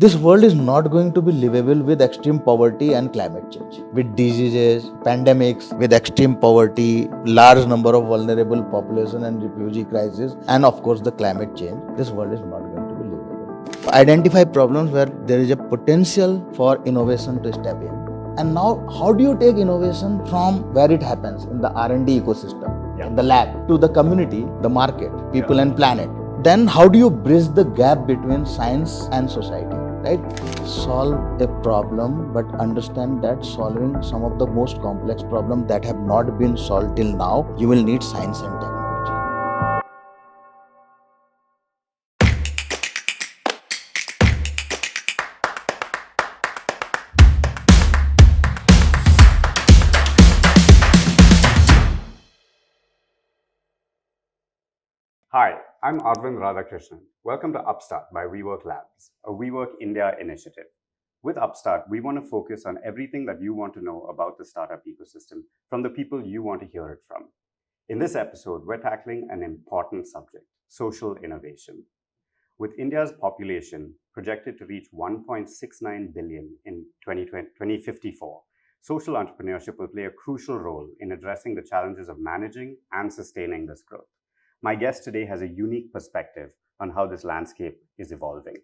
This world is not going to be livable with extreme poverty and climate change, with diseases, pandemics, with extreme poverty, large number of vulnerable population and refugee crisis, and of course the climate change. This world is not going to be livable. Identify problems where there is a potential for innovation to step in. And now, how do you take innovation from where it happens in the R&D ecosystem, in the lab, to the community, the market, people and planet? Then how do you bridge the gap between science and society, right? Solve a problem, but understand that solving some of the most complex problems that have not been solved till now, you will need science and technology. Hi, I'm Arvind Radhakrishnan. Welcome to Upstart by WeWork Labs, a WeWork India initiative. With Upstart, we want to focus on everything that you want to know about the startup ecosystem from the people you want to hear it from. In this episode, we're tackling an important subject, social innovation. With India's population projected to reach 1.69 billion in 2054, social entrepreneurship will play a crucial role in addressing the challenges of managing and sustaining this growth. My guest today has a unique perspective on how this landscape is evolving.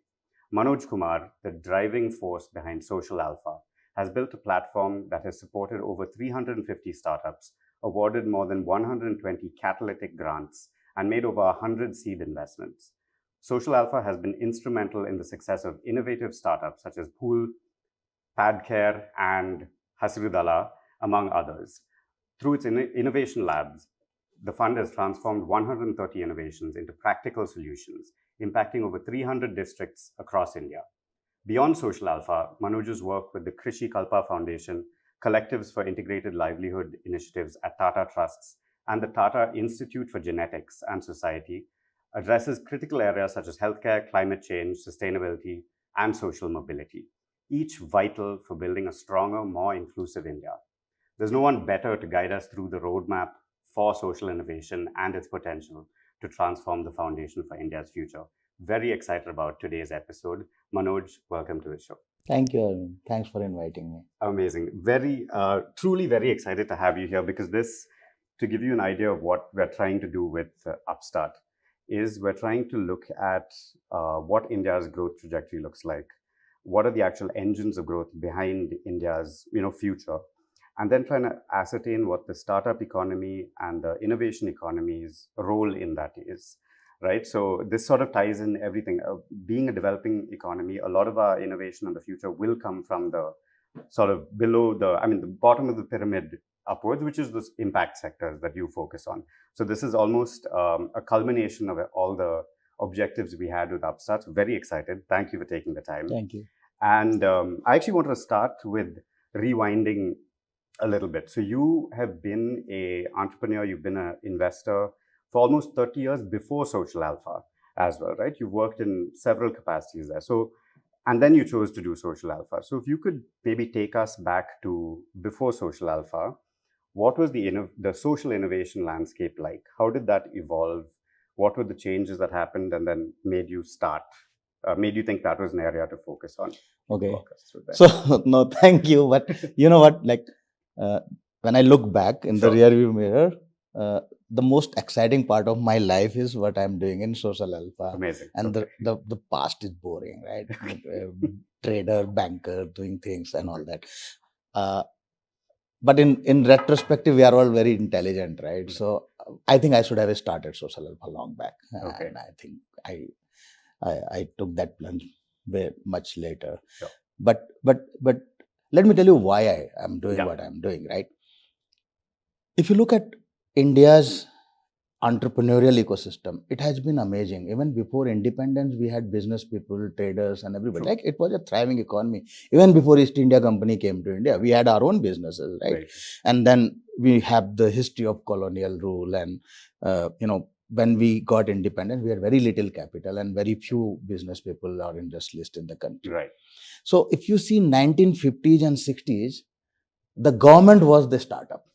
Manoj Kumar, the driving force behind Social Alpha, has built a platform that has supported over 350 startups, awarded more than 120 catalytic grants, and made over 100 seed investments. Social Alpha has been instrumental in the success of innovative startups such as Pool, Padcare, and Hasirudala, among others. Through its innovation labs, the fund has transformed 130 innovations into practical solutions, impacting over 300 districts across India. Beyond Social Alpha, Manoj's work with the Krishi Kalpa Foundation, collectives for integrated livelihood initiatives at Tata Trusts, and the Tata Institute for Genetics and Society addresses critical areas such as healthcare, climate change, sustainability, and social mobility, each vital for building a stronger, more inclusive India. There's no one better to guide us through the roadmap for social innovation and its potential to transform the foundation for India's future. Very excited about today's episode. Manoj, welcome to the show. Thank you, Arvind. Thanks for inviting me. Amazing. Truly very excited to have you here because this, to give you an idea of what we're trying to do with Upstart, is we're trying to look at what India's growth trajectory looks like. What are the actual engines of growth behind India's future? And then trying to ascertain what the startup economy and the innovation economy's role in that is, right? So this sort of ties in everything. Being a developing economy, a lot of our innovation in the future will come from the sort of the bottom of the pyramid upwards, which is the impact sectors that you focus on. So this is almost a culmination of all the objectives we had with Upstart. So very excited. Thank you for taking the time. Thank you. And I actually wanted to start with rewinding a little bit. So you have been an entrepreneur, you've been an investor for almost 30 years before Social Alpha as well, right? You've worked in several capacities there. So, and then you chose to do Social Alpha. So if you could maybe take us back to before Social Alpha, what was the social innovation landscape like? How did that evolve? What were the changes that happened and then made you think that was an area to focus on? Okay. So, no, thank you. But you know what, when I look back in the rearview mirror, the most exciting part of my life is what I'm doing in Social Alpha. Amazing. And the past is boring, right? Trader, banker, doing things and all that. But in retrospective, we are all very intelligent, right? So I think I should have started Social Alpha long back. Okay. And I think I took that plunge way much later. Sure. But let me tell you why I am doing what I'm doing, right? If you look at India's entrepreneurial ecosystem, it has been amazing. Even before independence, we had business people, traders, and everybody. True. Like, it was a thriving economy. Even before East India Company came to India, we had our own businesses, right? And then we have the history of colonial rule. And, when we got independent, we had very little capital and very few business people or industrialists in the country. Right. So if you see 1950s and 60s, the government was the startup.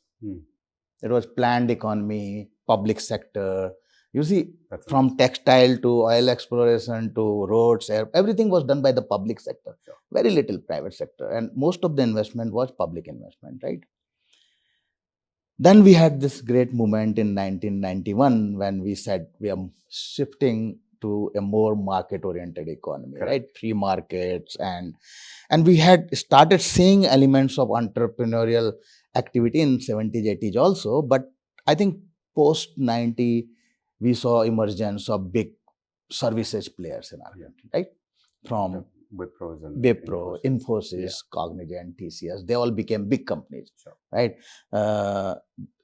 It was planned economy, public sector, You see, That's from amazing. textile to oil exploration to roads, everything was done by the public sector. Sure. Very little private sector, and most of the investment was public investment, right? Then we had this great movement in 1991 when we said we are shifting to a more market-oriented economy, Correct. right? Free markets, and we had started seeing elements of entrepreneurial activity in 70s, 80s also. But I think post 90, we saw emergence of big services players in our country, right? From Wipros and Wipro, Infosys. Infosys, Cognizant, TCS, they all became big companies, Sure. right?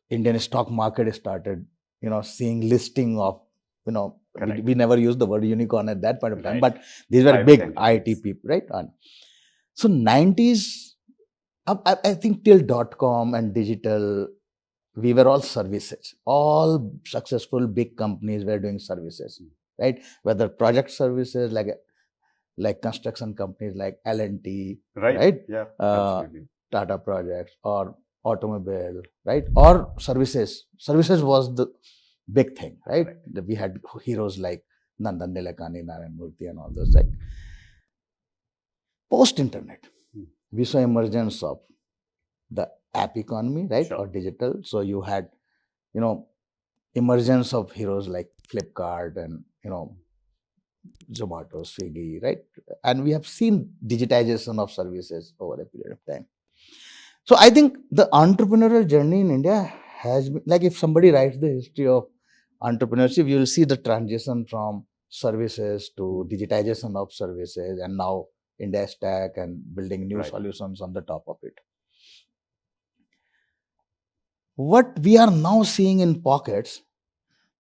Indian stock market started, seeing listing of, we never used the word unicorn at that point of time, Right. but these were 5 big entities. IT people, right? So 90s, I think till .com and digital, we were all services. All successful big companies were doing services, right? Whether project services like construction companies like L&T, right? Yeah, Uh, absolutely. Tata Projects or automobile, right? Or services. Services was the big thing, right? Correct. We had heroes like Nandan Nilekani, Narayan Murthy, and all those. Like post-internet, we saw emergence of the app economy, right? Sure. Or digital. So you had, emergence of heroes like Flipkart and Zomato, Swiggy, right? And we have seen digitization of services over a period of time. So I think the entrepreneurial journey in India has been, like, if somebody writes the history of entrepreneurship, you will see the transition from services to digitization of services, and now India Stack and building new Right. solutions on the top of it. What we are now seeing in pockets,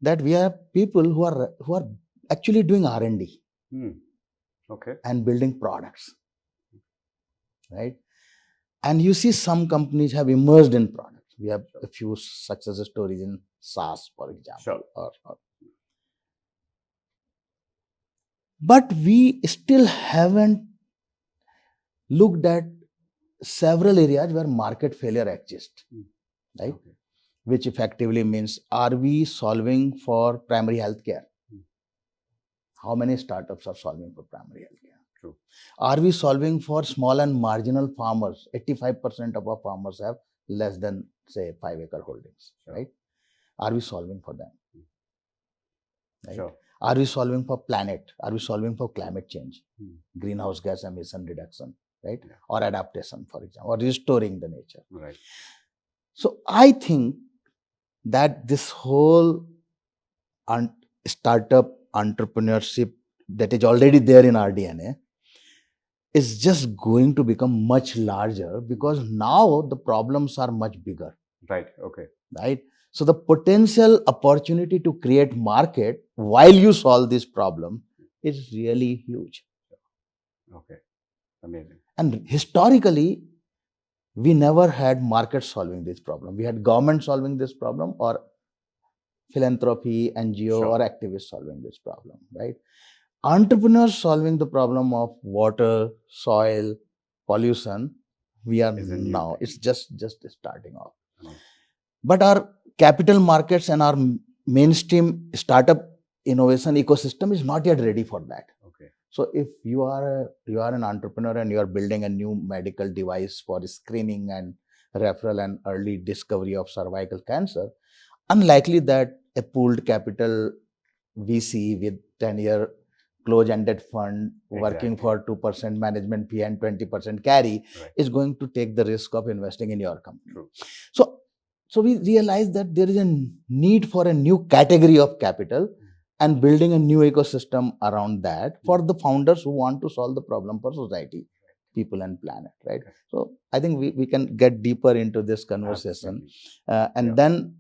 that we have people who are actually doing R&D Okay. and building products, right? And you see some companies have emerged in products. We have a few success stories in SaaS, for example. Sure. But we still haven't looked at several areas where market failure exists, right? Okay. Which effectively means, are we solving for primary healthcare? How many startups are solving for primary healthcare? True. Are we solving for small and marginal farmers? 85% of our farmers have less than, say, 5-acre holdings, Sure. right? Are we solving for them? Right? Sure. Are we solving for planet? Are we solving for climate change, greenhouse gas emission reduction, right? Yeah. Or adaptation, for example, or restoring the nature. Right. So I think that this whole startup entrepreneurship that is already there in our DNA is just going to become much larger, because now the problems are much bigger. Right. Okay. Right? So the potential opportunity to create market while you solve this problem is really huge. Okay. Amazing. And historically, we never had market solving this problem. We had government solving this problem, or philanthropy, NGO, Sure. or activists solving this problem, right? Entrepreneurs solving the problem of water, soil, pollution, we are Is a new now, thing. it's just starting off. Amazing. But our capital markets and our mainstream startup innovation ecosystem is not yet ready for that. Okay. So if you are an entrepreneur and you are building a new medical device for screening and referral and early discovery of cervical cancer, unlikely that a pooled capital VC with 10-year close-ended fund working for 2% management fee and 20% carry is going to take the risk of investing in your company. True. So we realize that there is a need for a new category of capital and building a new ecosystem around that for the founders who want to solve the problem for society, people, and planet, right? Okay. So I think we can get deeper into this conversation. Absolutely. Then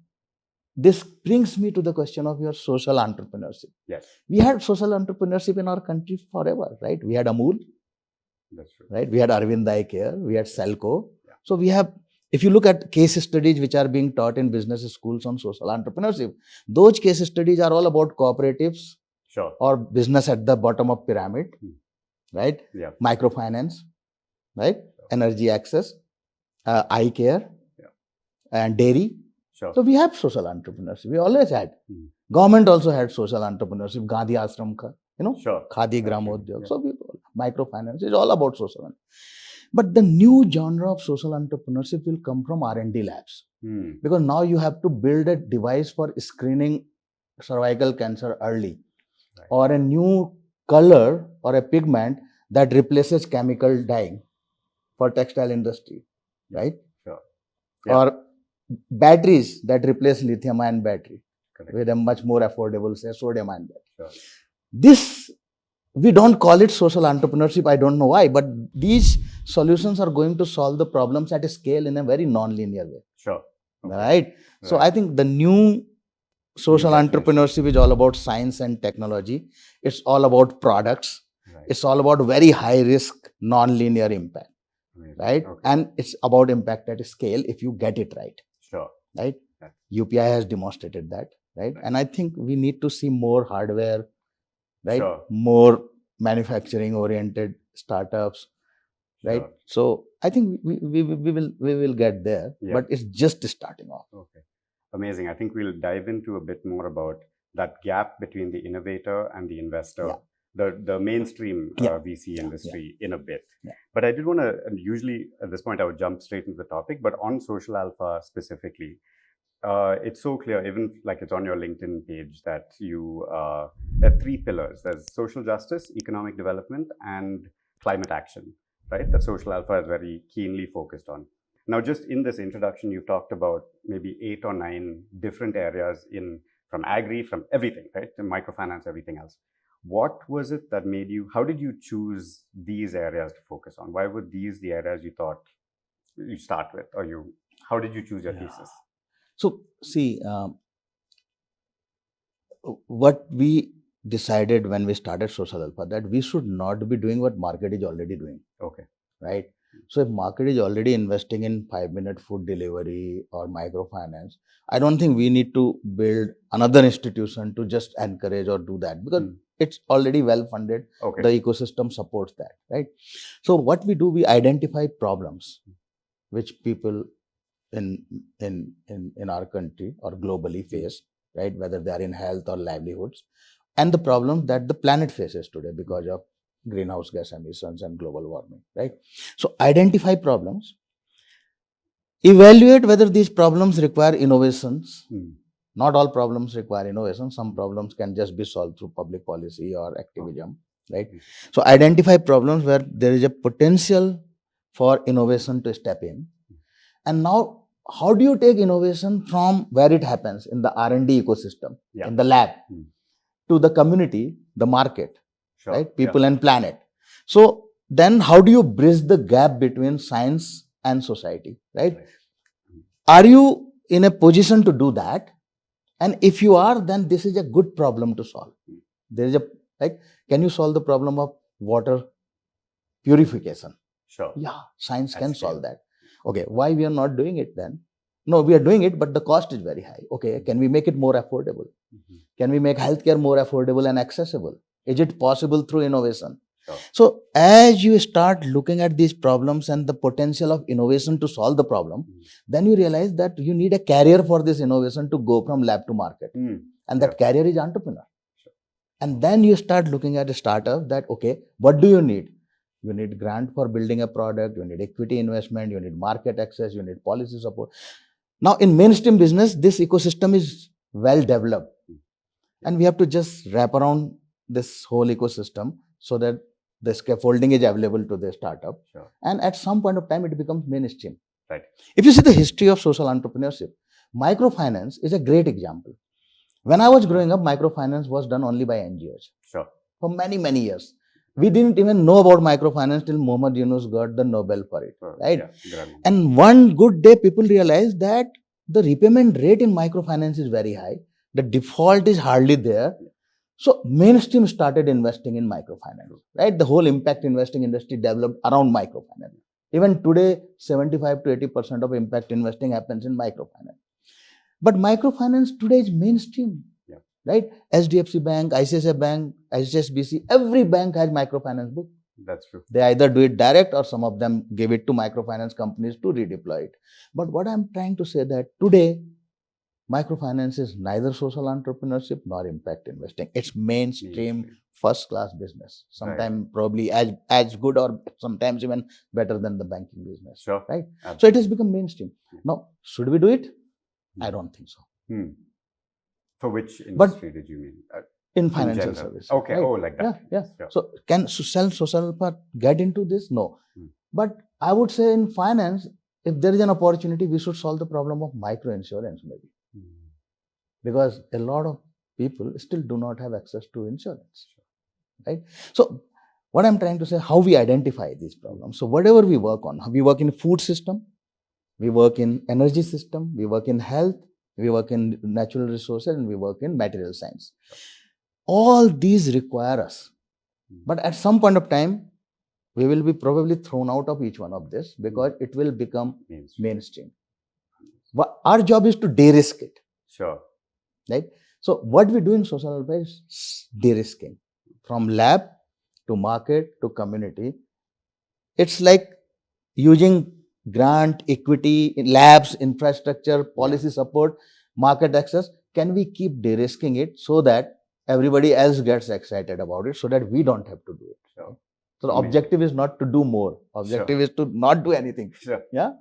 this brings me to the question of your social entrepreneurship. Yes. We had social entrepreneurship in our country forever, right? We had Amul, That's true. right? We had Arvind Care, we had Selco. Yeah. So we have, if you look at case studies which are being taught in business schools on social entrepreneurship, those case studies are all about cooperatives, Sure, or business at the bottom of pyramid, right? Yeah. Microfinance, right? Energy access, eye care, and dairy. Sure. So we have social entrepreneurship. We always had. Government also had social entrepreneurship, Gandhi Ashram, Sure. Khadi Absolutely. Gramodyog. Yeah. So microfinance is all about social. But the new genre of social entrepreneurship will come from R&D labs. Because now you have to build a device for screening cervical cancer early, Right. or a new color or a pigment that replaces chemical dyeing for textile industry, right? Sure. Yeah. Or batteries that replace lithium ion battery Correct. with a much more affordable, say, sodium ion battery. Sure. This, we don't call it social entrepreneurship, I don't know why, but these solutions are going to solve the problems at a scale in a very non-linear way. Sure. Okay. Right? So Right. I think the new social definition. entrepreneurship is all about science and technology. It's all about products. Right. It's all about very high risk, non-linear impact. Amazing. Right? Okay. And it's about impact at a scale if you get it right. Sure. Right? Yeah. UPI has demonstrated that. Right? And I think we need to see more hardware, right? Sure. More manufacturing oriented startups, right? Sure. So I think we will get there, Yeah. but it's just starting off. Okay. Amazing. I think we'll dive into a bit more about that gap between the innovator and the investor, the mainstream VC industry in a bit. Yeah. But I did want to, usually at this point, I would jump straight into the topic, but on Social Alpha specifically, it's so clear, even like it's on your LinkedIn page, that you there are three pillars. There's social justice, economic development, and climate action, right? That Social Alpha is very keenly focused on. Now, just in this introduction, you've talked about maybe 8 or 9 different areas from agri, from everything, right? To microfinance, everything else. What was it that made you, how did you choose these areas to focus on? Why were these the areas you thought you start with, or how did you choose your thesis? So, see, what we decided when we started Social Alpha, that we should not be doing what market is already doing. Okay. Right? So if market is already investing in 5-minute food delivery or microfinance, I don't think we need to build another institution to just encourage or do that, because it's already well funded. Okay. The ecosystem supports that, right? So what we do, we identify problems which people in our country or globally face, right? Whether they are in health or livelihoods, and the problems that the planet faces today because of greenhouse gas emissions and global warming, right? So identify problems, evaluate whether these problems require innovations. Not all problems require innovation. Some problems can just be solved through public policy or activism, right? So identify problems where there is a potential for innovation to step in. And now, how do you take innovation from where it happens in the R&D ecosystem, in the lab, to the community, the market, right? People and planet. So then how do you bridge the gap between science and society, right? Are you in a position to do that? And if you are, then this is a good problem to solve. There is can you solve the problem of water purification? Sure. Yeah, science can solve that. Okay, why we are not doing it then? No, we are doing it, but the cost is very high. Okay, can we make it more affordable? Can we make healthcare more affordable and accessible? Is it possible through innovation? Sure. So as you start looking at these problems and the potential of innovation to solve the problem, then you realize that you need a carrier for this innovation to go from lab to market. And that carrier is entrepreneur. Sure. And then you start looking at a startup that, okay, what do you need? You need grant for building a product, you need equity investment, you need market access, you need policy support. Now in mainstream business, this ecosystem is well developed. And we have to just wrap around this whole ecosystem so that the scaffolding is available to the startup. Sure. And at some point of time, it becomes mainstream. Right. If you see the history of social entrepreneurship, microfinance is a great example. When I was growing up, microfinance was done only by NGOs. Sure. For many, many years. We didn't even know about microfinance till Muhammad Yunus got the Nobel for it, right? Yeah, and one good day, people realized that the repayment rate in microfinance is very high. The default is hardly there. So mainstream started investing in microfinance, right? The whole impact investing industry developed around microfinance. Even today, 75 to 80% of impact investing happens in microfinance. But microfinance today is mainstream, right? SDFC Bank, ICICI Bank, HSBC, every bank has microfinance book. That's true. They either do it direct or some of them give it to microfinance companies to redeploy it. But what I'm trying to say that today, Microfinance is neither social entrepreneurship nor impact investing. It's mainstream first class business. Sometimes probably as good or sometimes even better than the banking business. Sure. Right? Absolutely. So it has become mainstream. Now, should we do it? I don't think so. For which industry did you mean? In financial services. Okay. Right? Oh, like that. Yeah. Sure. So can social part get into this? No. But I would say in finance, if there is an opportunity, we should solve the problem of micro insurance maybe. Because a lot of people still do not have access to insurance. Right? So what I'm trying to say, how we identify these problems. So whatever we work on, we work in food system, we work in energy system, we work in health, we work in natural resources, and we work in material science. All these require us. But at some point of time, we will be probably thrown out of each one of this because it will become mainstream. But our job is to de-risk it. Sure. Right? So what we do in social welfare is de-risking. From lab to market to community. It's like using grant, equity, labs, infrastructure, policy support, market access. Can we keep de-risking it so that everybody else gets excited about it so that we don't have to do it? Sure. So the objective is not to do more. Objective is to not do anything. Sure. Yeah.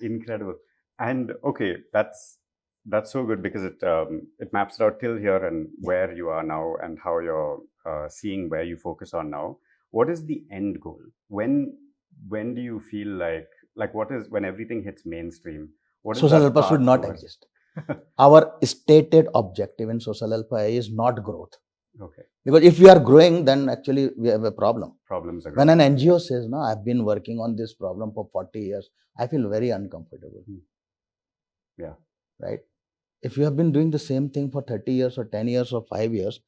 Incredible. And okay, that's so good because it maps it out till here and where you are now and how you're seeing where you focus on now. What is the end goal? When do you feel like what is when everything hits mainstream? What is social welfare should not exist. Our stated objective in social welfare is not growth. Okay. Because if we are growing, then actually we have a problem. Problems are growing. When an NGO says, "No, I've been working on this problem for 40 years," I feel very uncomfortable. Yeah. Right? If you have been doing the same thing for 30 years or 10 years or 5 years,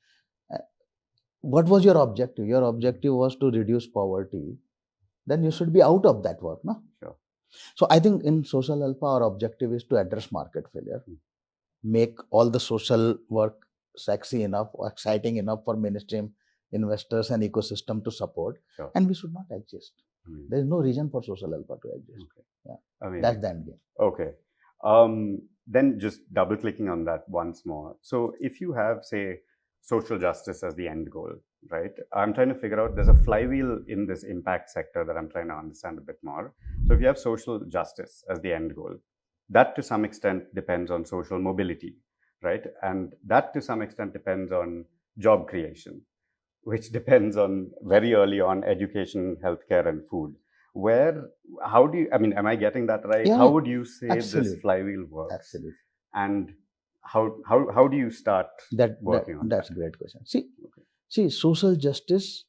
what was your objective? Your objective was to reduce poverty. Then you should be out of that work, no? Sure. So I think in social welfare, our objective is to address market failure, make all the social work sexy enough or exciting enough for mainstream investors and ecosystem to support. Sure. And we should not exist. There is no reason for social welfare to exist. Okay. Yeah. That's the end game. Okay. Then just double clicking on that once more. So if you have, say, social justice as the end goal, right? I'm trying to figure out, there's a flywheel in this impact sector that I'm trying to understand a bit more. So if you have social justice as the end goal, that to some extent depends on social mobility, right? And that to some extent depends on job creation, which depends on very early on education, healthcare, and food. How do you, am I getting that right? Yeah, how would you say absolutely. This flywheel works? Absolutely. And how do you start working on that? That's a great question. See, social justice,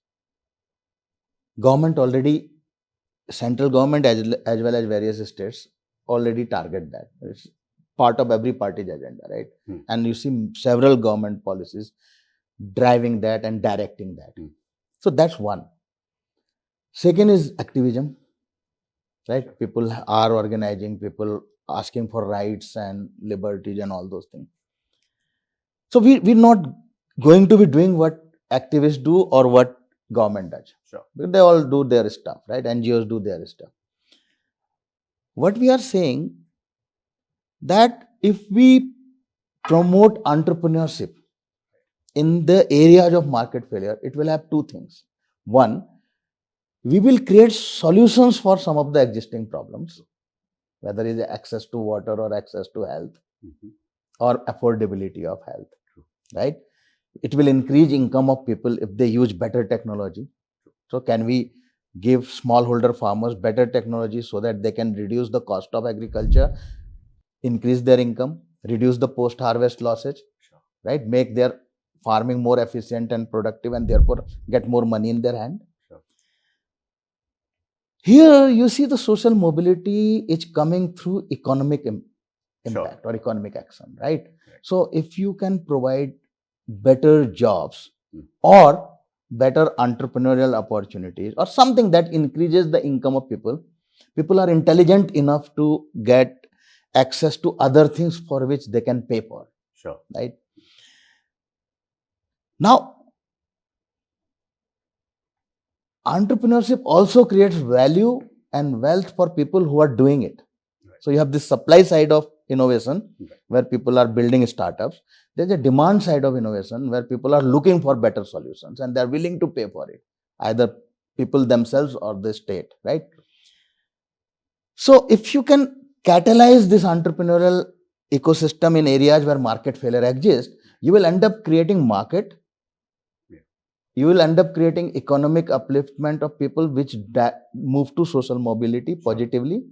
government already, central government as well as various states already target that. It's part of every party's agenda, right? And you see several government policies driving that and directing that. So that's one. Second is activism, right? People are organizing, people asking for rights and liberties and all those things. So we're not going to be doing what activists do or what government does. Sure. Because they all do their stuff, right? NGOs do their stuff. What we are saying that if we promote entrepreneurship in the areas of market failure, it will have two things. One, we will create solutions for some of the existing problems, whether it is access to water or access to health or affordability of health, right? It will increase income of people if they use better technology. So can we give smallholder farmers better technology so that they can reduce the cost of agriculture, increase their income, reduce the post-harvest losses, right? Make their farming more efficient and productive and therefore get more money in their hand. Here you see the social mobility is coming through economic impact or economic action, right? So if you can provide better jobs or better entrepreneurial opportunities or something that increases the income of people, people are intelligent enough to get access to other things for which they can pay for. Sure. Right? Now, entrepreneurship also creates value and wealth for people who are doing it. Right. So you have this supply side of innovation Right. where people are building startups. There's a demand side of innovation where people are looking for better solutions and they're willing to pay for it, either people themselves or the state, right? So if you can catalyze this entrepreneurial ecosystem in areas where market failure exists, you will end up creating market. Yeah. You will end up creating economic upliftment of people which move to social mobility positively.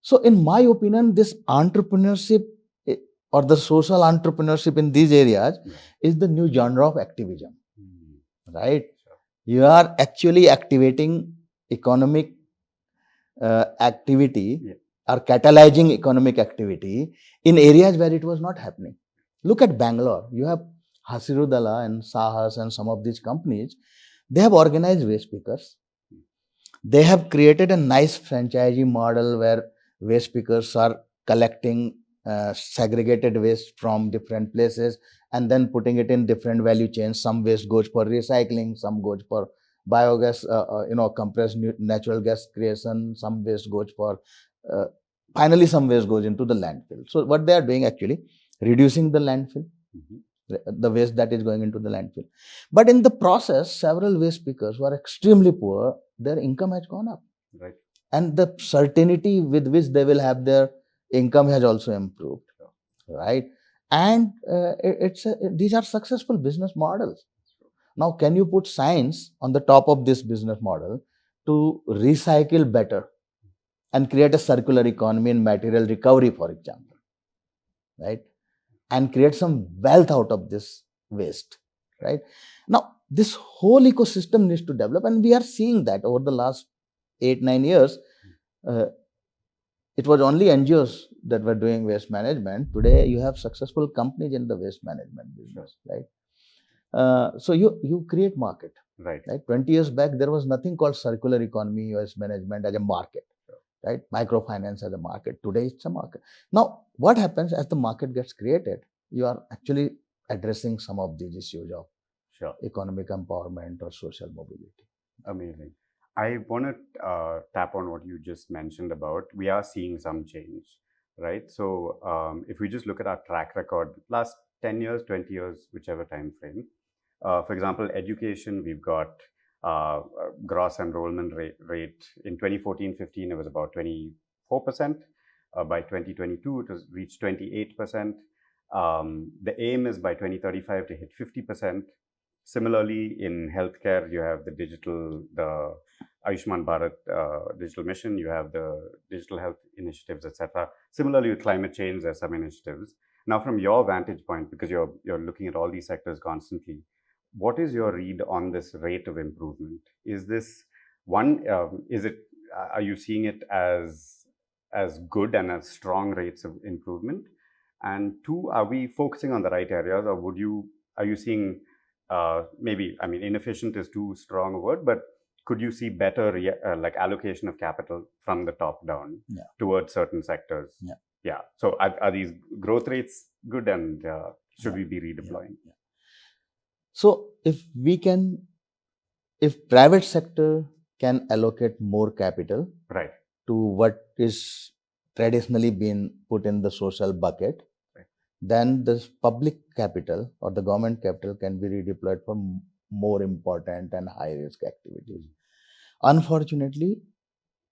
So in my opinion, this entrepreneurship or the social entrepreneurship in these areas is the new genre of activism, right? You are actually activating economic activity or catalyzing economic activity in areas where it was not happening. Look at Bangalore. You have Hasirudala and Sahas and some of these companies. They have organized waste pickers. They have created a nice franchisee model where waste pickers are collecting segregated waste from different places and then putting it in different value chains. Some waste goes for recycling, some goes for biogas, compressed natural gas creation, some waste goes for, finally some waste goes into the landfill. So what they are doing actually, reducing the landfill, the waste that is going into the landfill. But in the process, several waste pickers who are extremely poor, their income has gone up. Right. And the certainty with which they will have their income has also improved. Right. And these are successful business models. Now, can you put science on the top of this business model to recycle better and create a circular economy and material recovery, for example, right? And create some wealth out of this waste, right? Now, this whole ecosystem needs to develop, and we are seeing that over the last 8-9 years. It was only NGOs that were doing waste management. Today, you have successful companies in the waste management business, right? So you create market, right? 20 years back, there was nothing called circular economy, waste management as a market, right? Microfinance as a market. Today, it's a market. Now, what happens as the market gets created? You are actually addressing some of these issues of economic empowerment or social mobility. Amazing. I want to tap on what you just mentioned about we are seeing some change, right? So if we just look at our track record, last 10 years, 20 years, whichever time frame, for example, education, we've got gross enrollment rate in 2014-15, it was about 24%. By 2022, it was reached 28%. The aim is by 2035 to hit 50%. Similarly, in healthcare, you have the Ayushman Bharat digital mission, you have the digital health initiatives, etc. Similarly, with climate change, there's some initiatives. Now, from your vantage point, because you're looking at all these sectors constantly, what is your read on this rate of improvement? Is this one? Are you seeing it as good and as strong rates of improvement? And two, are we focusing on the right areas, or are you seeing maybe, I mean, inefficient is too strong a word, but could you see better like allocation of capital from the top down towards certain sectors? Yeah. So are these growth rates good, and should we be redeploying? So if private sector can allocate more capital to what is traditionally been put in the social bucket, then this public capital or the government capital can be redeployed for more important and high risk activities. Unfortunately,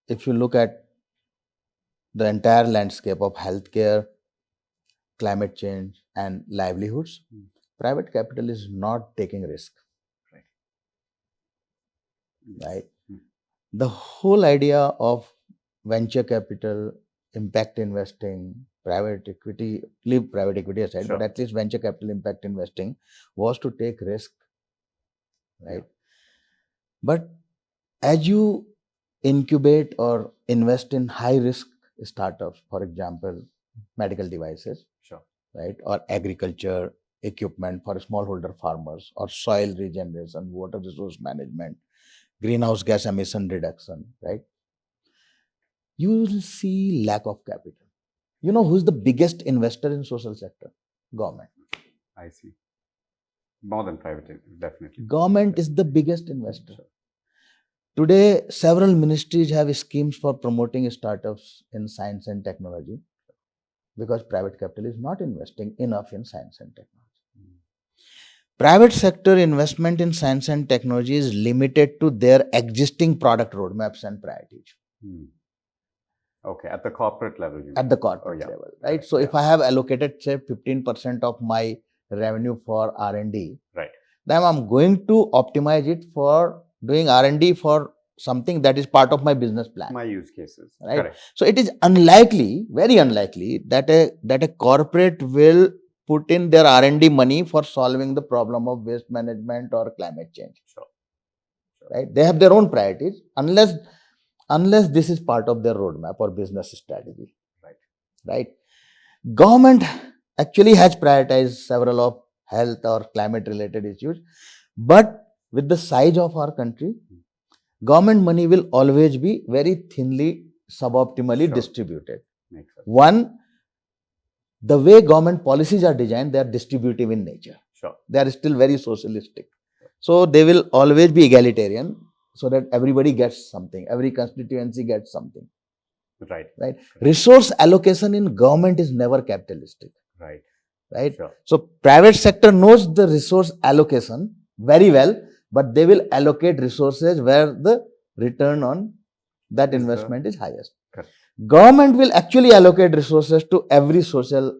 if you look at the entire landscape of healthcare, climate change and livelihoods, private capital is not taking risk. Right? The whole idea of venture capital, impact investing, private equity, leave private equity aside, but at least venture capital impact investing was to take risk, right? But as you incubate or invest in high risk startups, for example, medical devices, right, or agriculture equipment for smallholder farmers, or soil regeneration, water resource management, greenhouse gas emission reduction, right? You will see lack of capital. You know who's the biggest investor in social sector? Government. I see. More than private, definitely. Government is the biggest investor. Today, several ministries have schemes for promoting startups in science and technology. because private capital is not investing enough in science and technology. Private sector investment in science and technology is limited to their existing product roadmaps and priorities. Okay, at the corporate level. At the corporate level, right? So if I have allocated, say, 15% of my revenue for R&D, right, then I'm going to optimize it for doing R&D for something that is part of my business plan. My use cases, right? Correct. So it is unlikely, very unlikely, that a corporate will put in their R&D money for solving the problem of waste management or climate change. Sure. Right? They have their own priorities unless this is part of their roadmap or business strategy. Right? Government actually has prioritized several of health or climate related issues, but with the size of our country, government money will always be very thinly, suboptimally distributed. Makes sense. One, the way government policies are designed, they are distributive in nature. Sure. They are still very socialistic. So they will always be egalitarian so that everybody gets something, every constituency gets something. Right. Resource allocation in government is never capitalistic. Right. Sure. So private sector knows the resource allocation very well, but they will allocate resources where the return on that investment is highest. Correct. Government will actually allocate resources to every social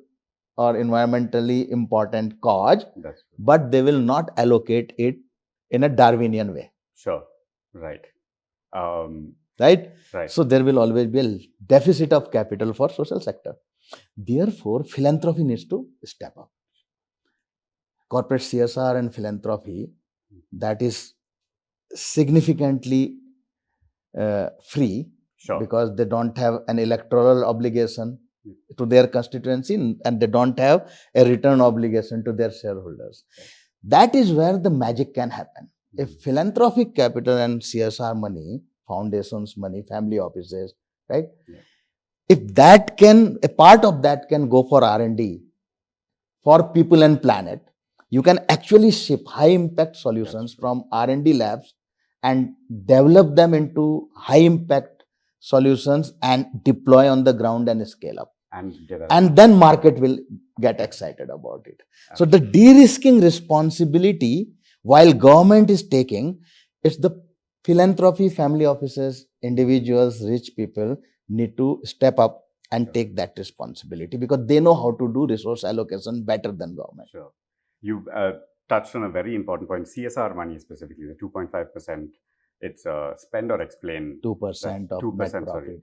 or environmentally important cause, but they will not allocate it in a Darwinian way. Sure. Right. Right? So there will always be a deficit of capital for social sector. Therefore, philanthropy needs to step up. Corporate CSR and philanthropy, that is significantly free, because they don't have an electoral obligation to their constituency and they don't have a return obligation to their shareholders. That is where the magic can happen. If philanthropic capital and CSR money, foundations money, family offices, right? If that can, a part of that can go for R&D, for people and planet, you can actually ship high impact solutions from R&D labs and develop them into high impact solutions and deploy on the ground and scale up. And then market will get excited about it. So the de-risking responsibility, while government is taking, it's the philanthropy, family offices, individuals, rich people need to step up and take that responsibility because they know how to do resource allocation better than government. Sure. You touched on a very important point. CSR money specifically, the 2.5%. It's spend or explain 2% of 2%, net profit.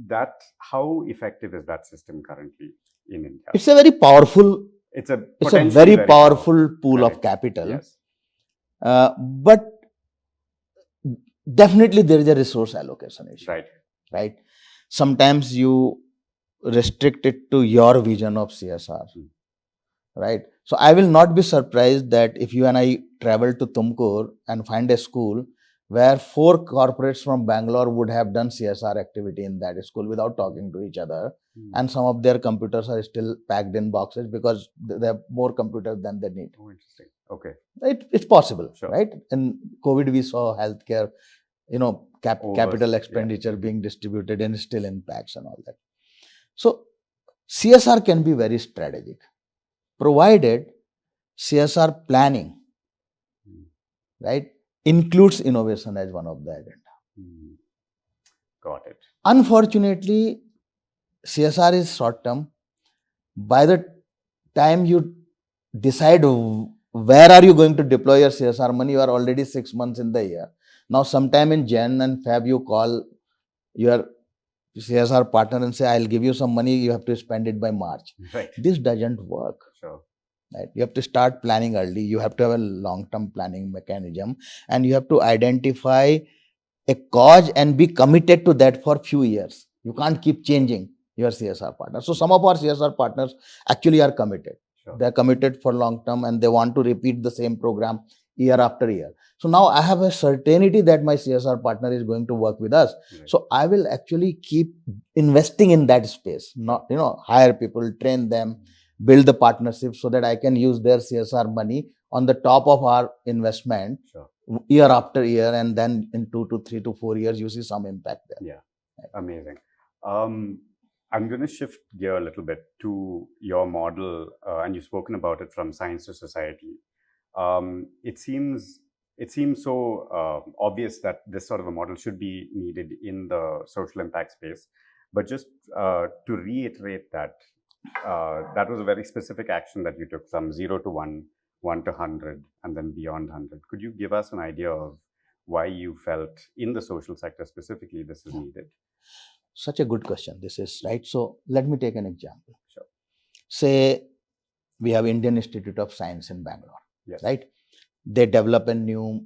That how effective is that system currently in India? It's a very powerful. It's a very powerful pool of capital. Yes. But definitely there is a resource allocation issue. Right. Sometimes you restrict it to your vision of CSR. Right. So I will not be surprised that if you and I travel to Tumkur and find a school where 4 corporates from Bangalore would have done CSR activity in that school without talking to each other, and some of their computers are still packed in boxes because they have more computers than they need. Oh, interesting. Okay. It's possible, right? In COVID, we saw healthcare, capital expenditure being distributed and still in packs and all that. So CSR can be very strategic, provided CSR planning, right, includes innovation as one of the agenda. Got it. Unfortunately, CSR is short term. By the time you decide where are you going to deploy your CSR money, you are already 6 months in the year. Now, sometime in Jan and Feb, you call your CSR partner and say, I'll give you some money, you have to spend it by March. Right. This doesn't work. Sure. Right? You have to start planning early. You have to have a long-term planning mechanism and you have to identify a cause and be committed to that for few years. You can't keep changing your CSR partner. So some of our CSR partners actually are committed. Sure. They are committed for long term and they want to repeat the same program year after year. So now I have a certainty that my CSR partner is going to work with us. Right. So I will actually keep investing in that space, not, hire people, train them, build the partnership so that I can use their CSR money on the top of our investment. Sure. Year after year, and then in 2 to 3 to 4 years, you see some impact there. Yeah, right. Amazing. I'm going to shift gear a little bit to your model, and you've spoken about it from science to society. It seems so obvious that this sort of a model should be needed in the social impact space. But just to reiterate that, that was a very specific action that you took from 0 to 1, 1 to 100, and then beyond 100. Could you give us an idea of why you felt in the social sector specifically this is needed? Such a good question. This is right. So let me take an example. Sure. Say we have Indian Institute of Science in Bangalore. Yes. Right? They develop a new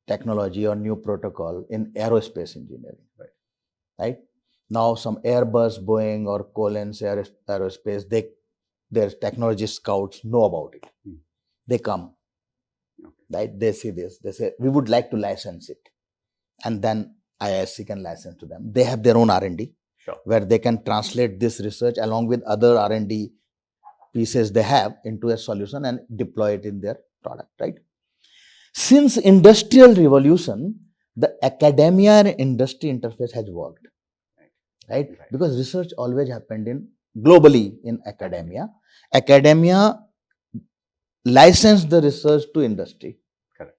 technology or new protocol in aerospace engineering. Right? Now some Airbus, Boeing, or Collins Aerospace, their technology scouts know about it. They come. Okay. Right? They see this. They say, we would like to license it. And then IISc can license to them. They have their own R&D, Sure. where they can translate this research along with other R&D pieces they have into a solution and deploy it in their product, right? Since industrial revolution, the academia and industry interface has worked, right? Because research always happened globally in academia. Academia licensed the research to industry. Correct.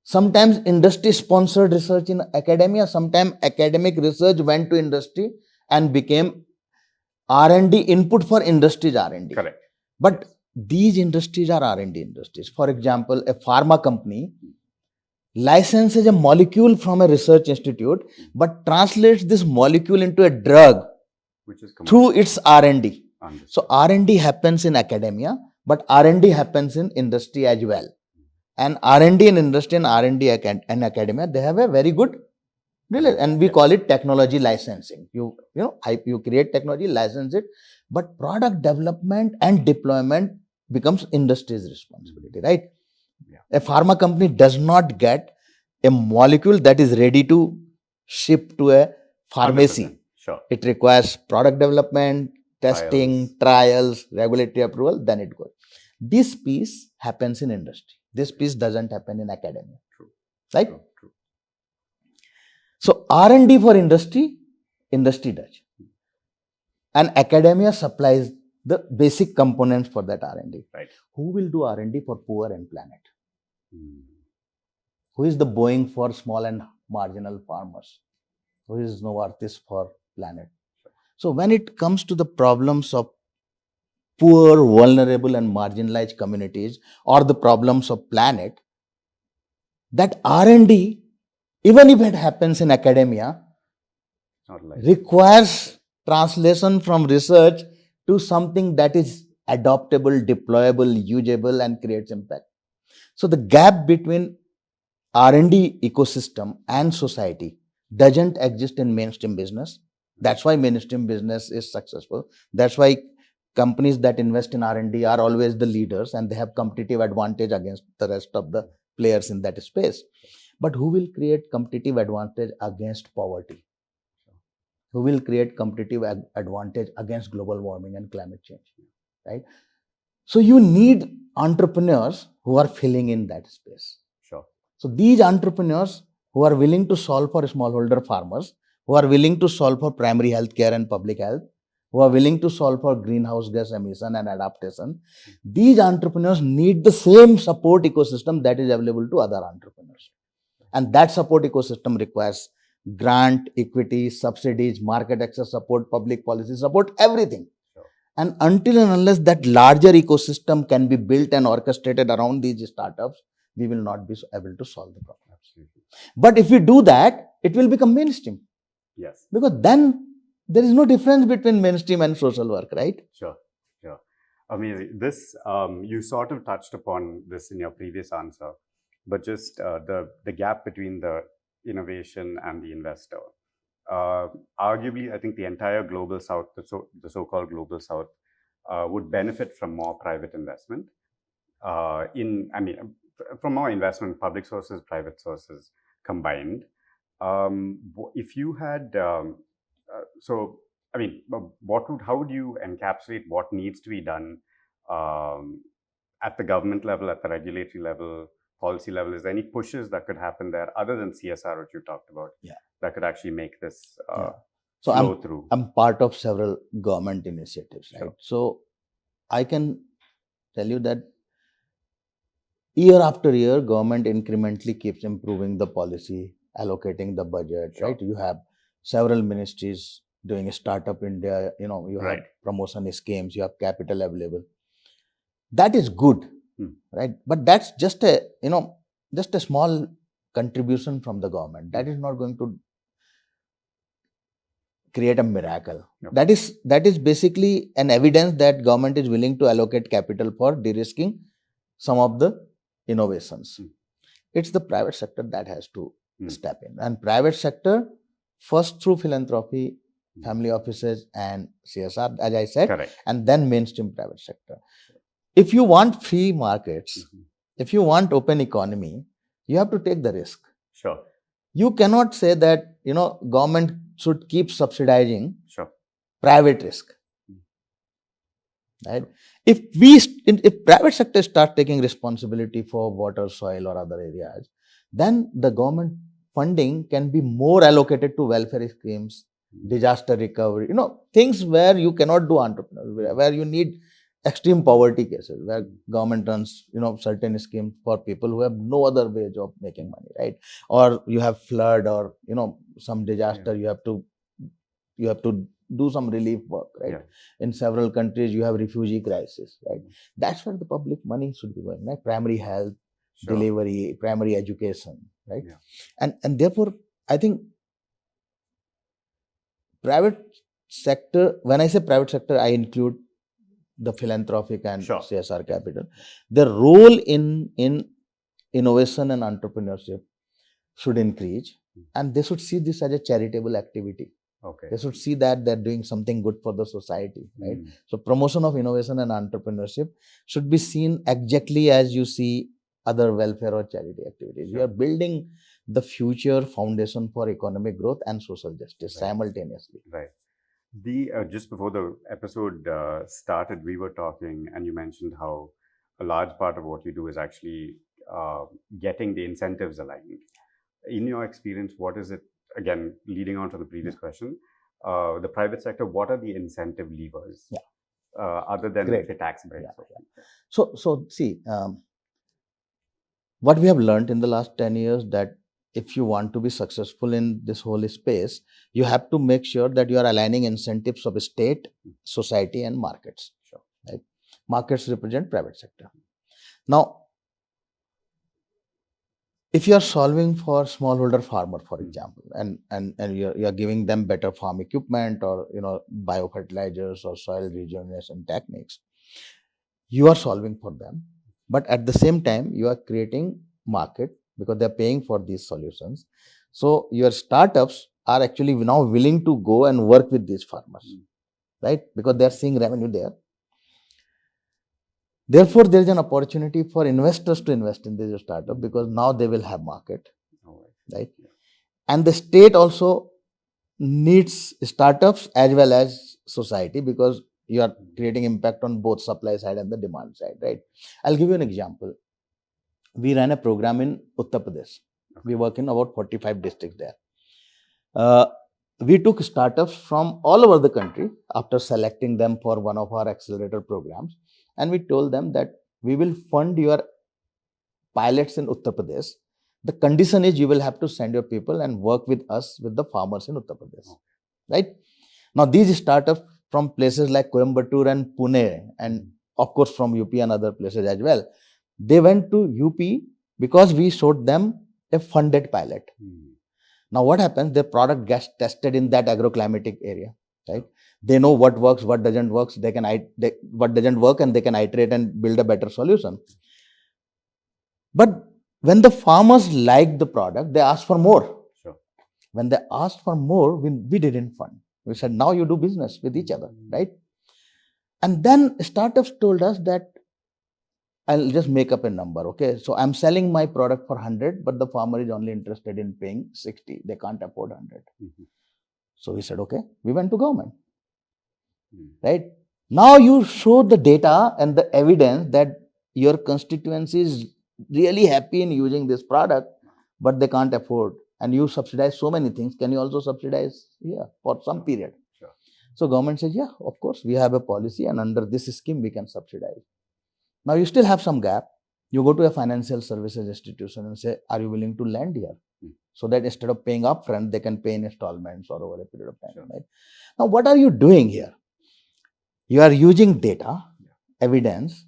Sometimes industry sponsored research in academia, sometimes academic research went to industry and became R&D input for industry's R&D. Correct. But these industries are R&D industries. For example, a pharma company licenses a molecule from a research institute, but translates this molecule into a drug which is through its R&D. Understood. So R&D happens in academia, but R&D happens in industry as well. And R&D in industry and R&D and academia, they have a very good relation, and we call it technology licensing. You create technology, license it, but product development and deployment becomes industry's responsibility, right? Yeah. A pharma company does not get a molecule that is ready to ship to a pharmacy. 100%. Sure. It requires product development, testing, trials, regulatory approval, then it goes. This piece happens in industry. This piece doesn't happen in academia. True. Right? True. So R&D for industry does. And academia supplies the basic components for that R&D. Right. Who will do R&D for poor and planet? Who is the Boeing for small and marginal farmers? Who is Novartis for planet? So when it comes to the problems of poor, vulnerable and marginalized communities or the problems of planet, that R&D, even if it happens in academia, requires translation from research to something that is adoptable, deployable, usable and creates impact. So the gap between R&D ecosystem and society doesn't exist in mainstream business. That's why mainstream business is successful. That's why companies that invest in R&D are always the leaders and they have competitive advantage against the rest of the players in that space. But who will create competitive advantage against poverty? Who will create competitive advantage against global warming and climate change, right? So you need entrepreneurs who are filling in that space. Sure. So these entrepreneurs who are willing to solve for smallholder farmers, who are willing to solve for primary health care and public health, who are willing to solve for greenhouse gas emission and adaptation, these entrepreneurs need the same support ecosystem that is available to other entrepreneurs. And that support ecosystem requires grant, equity, subsidies, market access support, public policy support, everything. Sure. And until and unless that larger ecosystem can be built and orchestrated around these startups, we will not be able to solve the problem. Absolutely. But if we do that, it will become mainstream. Yes. Because then there is no difference between mainstream and social work, right? Sure. Amazing. This, you sort of touched upon this in your previous answer, but just the gap between the innovation and the investor. Arguably, I think the entire global south, the so-called global south, would benefit from more private investment. From more investment, public sources, private sources combined. If you had, how would you encapsulate what needs to be done at the government level, at the regulatory level, policy level? Is there any pushes that could happen there other than CSR, which you talked about, that could actually make this So flow through. I'm part of several government initiatives, right? Sure. So I can tell you that year after year, government incrementally keeps improving the policy, allocating the budget, Sure. right? You have several ministries doing a startup India, you have Right. promotion schemes, you have capital available. That is good, right? But that's just a small contribution from the government. That is not going to create a miracle. Okay. That is basically an evidence that government is willing to allocate capital for de-risking some of the innovations. It's the private sector that has to step in, and private sector first through philanthropy, family offices, and CSR, as I said. Correct. And then mainstream private sector. If you want free markets, if you want open economy, you have to take the risk. Sure. You cannot say that government should keep subsidizing Sure. private risk, right? If private sector start taking responsibility for water, soil, or other areas, then the government funding can be more allocated to welfare schemes, disaster recovery, things where you cannot do entrepreneurship, where you need extreme poverty cases, where government runs certain schemes for people who have no other way of making money, right? Or you have flood, or some disaster, you have to do some relief work, right? In several countries you have refugee crisis, right? That's where the public money should be going, right? Primary health, delivery, primary education, right? And therefore I think private sector, when I say private sector, I include the philanthropic and CSR capital. The role in innovation and entrepreneurship should increase, and they should see this as a charitable activity. Okay. They should see that they're doing something good for the society, right? So promotion of innovation and entrepreneurship should be seen exactly as you see other welfare or charity activities. You are building the future foundation for economic growth and social justice simultaneously. Right. Just before the episode started, we were talking, and you mentioned how a large part of what you do is actually getting the incentives aligned. In your experience, what is it, again, leading on to the previous question, the private sector, what are the incentive levers other than the tax breaks? So see, what we have learned in the last 10 years, that if you want to be successful in this whole space, you have to make sure that you are aligning incentives of state, society, and markets. Right? Markets represent private sector. Now, if you are solving for smallholder farmer, for example, and you are giving them better farm equipment, or biofertilizers or soil regeneration techniques, you are solving for them. But at the same time, you are creating market, because they are paying for these solutions. So your startups are actually now willing to go and work with these farmers, right? Because they are seeing revenue there. Therefore, there is an opportunity for investors to invest in this startup, because now they will have market, right? And the state also needs startups as well as society, because you are creating impact on both supply side and the demand side, right? I'll give you an example. We ran a program in Uttar Pradesh. We work in about 45 districts there. We took startups from all over the country after selecting them for one of our accelerator programs. And we told them that we will fund your pilots in Uttar Pradesh. The condition is you will have to send your people and work with us, with the farmers in Uttar Pradesh, right? Now, these startups from places like Coimbatore and Pune, and of course from UP and other places as well, they went to UP because we showed them a funded pilot. Now, what happens? Their product gets tested in that agroclimatic area, right? They know what works, what doesn't work. What doesn't work, and they can iterate and build a better solution. But when the farmers liked the product, they asked for more. When they asked for more, we didn't fund. We said, now you do business with each other, right? And then startups told us that, I'll just make up a number, okay? So I'm selling my product for 100, but the farmer is only interested in paying 60. They can't afford 100. So we said, okay, we went to government, right? Now you show the data and the evidence that your constituency is really happy in using this product, but they can't afford and you subsidize so many things. Can you also subsidize here for some period? Sure. So government says, yeah, of course, we have a policy and under this scheme we can subsidize. Now you still have some gap. You go to a financial services institution and say, are you willing to lend here? So that instead of paying upfront, they can pay in installments or over a period of time. Sure. Right? Now, what are you doing here? You are using data, evidence,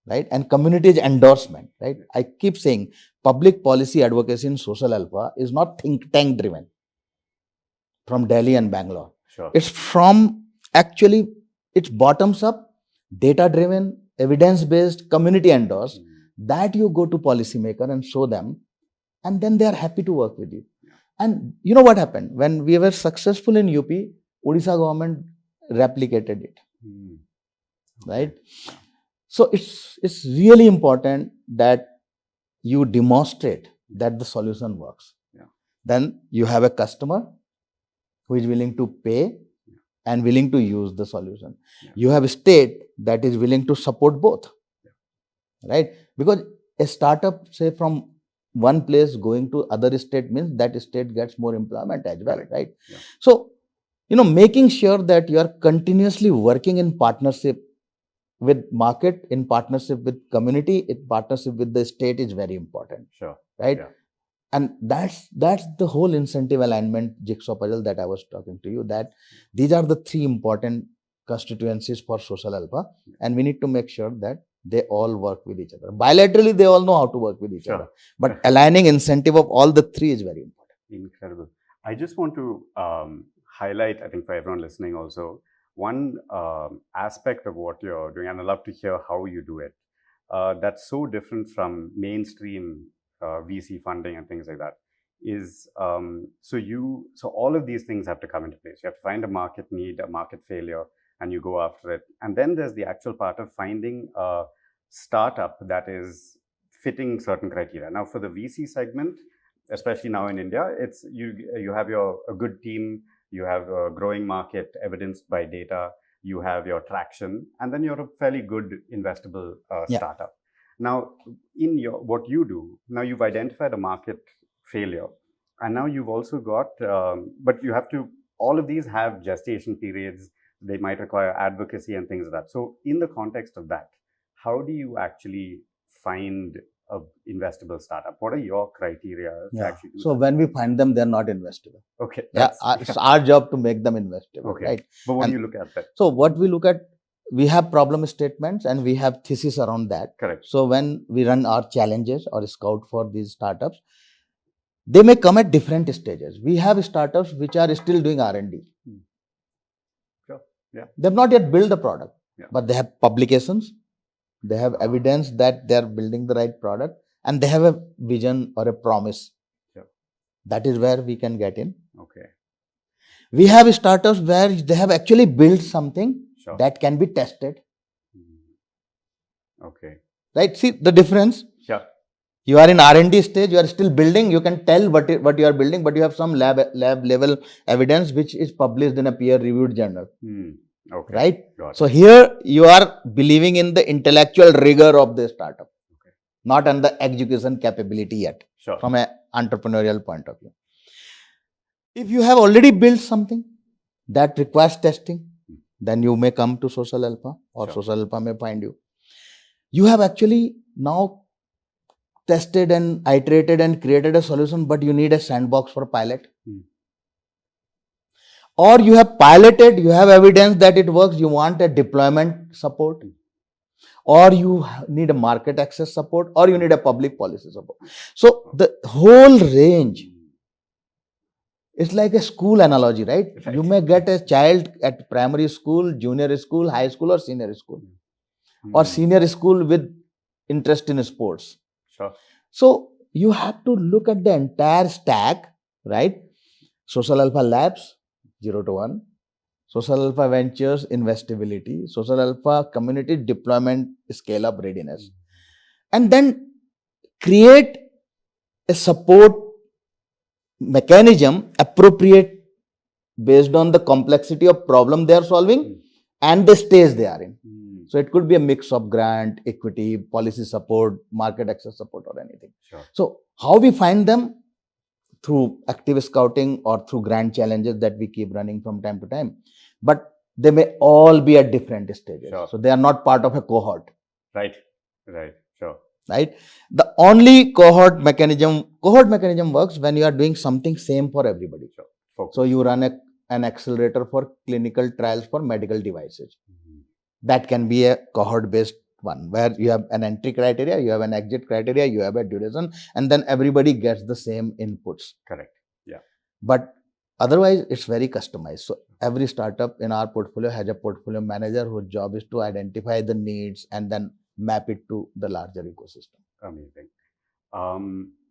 right, and community's endorsement. Right? I keep saying public policy advocacy in social alpha is not think tank driven from Delhi and Bangalore. Sure. It's from actually it's bottoms up, data driven, evidence based, community endorsed. That you go to policymaker and show them, and then they are happy to work with you. And you know what happened? When we were successful in UP, Odisha government replicated it. Right? So it's really important that you demonstrate that the solution works. Yeah. Then you have a customer who is willing to pay and willing to use the solution. Yeah. You have a state that is willing to support both. Right? Because a startup, say from one place going to other state means that state gets more employment as well, right? Yeah. So, making sure that you are continuously working in partnership with market, in partnership with community, in partnership with the state is very important. Sure. Right? Yeah. And that's the whole incentive alignment jigsaw puzzle that I was talking to you, that these are the three important constituencies for social alpha, and we need to make sure that they all work with each other. Bilaterally, they all know how to work with each other. But aligning incentive of all the three is very important. Incredible. I just want to highlight, I think for everyone listening also, one aspect of what you're doing, and I'd love to hear how you do it, that's so different from mainstream VC funding and things like that, is so all of these things have to come into place. You have to find a market need, a market failure, and you go after it. And then there's the actual part of finding a startup that is fitting certain criteria. Now, for the VC segment, especially now in India, it's you have a good team, you have a growing market evidenced by data, you have your traction, and then you're a fairly good investable startup. Now, in what you do, now you've identified a market failure, and now you've also got, but you have to, all of these have gestation periods, they might require advocacy and things like that. So in the context of that, how do you actually find a investable startup? What are your criteria to actually do So when we find them, they're not investable. Okay. It's our job to make them investable. Okay. Right? But what do you look at that? So what we look at, we have problem statements and we have thesis around that. Correct. So when we run our challenges or scout for these startups, they may come at different stages. We have startups which are still doing R&D. Sure. Yeah. They've not yet built the product, but they have publications, they have evidence that they're building the right product, and they have a vision or a promise. Sure. That is where we can get in. Okay. We have startups where they have actually built something that can be tested. Okay. Right? See the difference? Sure. You are in R&D stage, you are still building, you can tell what you are building, but you have some lab level evidence which is published in a peer reviewed journal. Okay. Right? Got so here you are believing in the intellectual rigor of the startup, not on the execution capability yet, from an entrepreneurial point of view. If you have already built something that requires testing, then you may come to social alpha, or social alpha may find you. You have actually now tested and iterated and created a solution, but you need a sandbox for pilot. Or you have piloted, you have evidence that it works, you want a deployment support, or you need a market access support, or you need a public policy support. So the whole range is like a school analogy, right? You may get a child at primary school, junior school, high school, or senior school, or senior school with interest in sports. So you have to look at the entire stack, right? Social Alpha Labs, 0 to 1, Social Alpha Ventures investability, Social Alpha community deployment scale up readiness, and then create a support mechanism appropriate based on the complexity of problem they are solving and the stage they are in. So it could be a mix of grant, equity, policy support, market access support, or anything. So how we find them? through active scouting or through grand challenges that we keep running from time to time. But they may all be at different stages. Sure. So they are not part of a cohort. Right. Sure. Right. The only cohort mechanism works when you are doing something same for everybody. Sure. Focus. So you run an accelerator for clinical trials for medical devices. That can be a cohort based one where you have an entry criteria, you have an exit criteria, you have a duration, and then everybody gets the same inputs. Correct. Yeah. But otherwise, it's very customized. So every startup in our portfolio has a portfolio manager whose job is to identify the needs and then map it to the larger ecosystem. Amazing.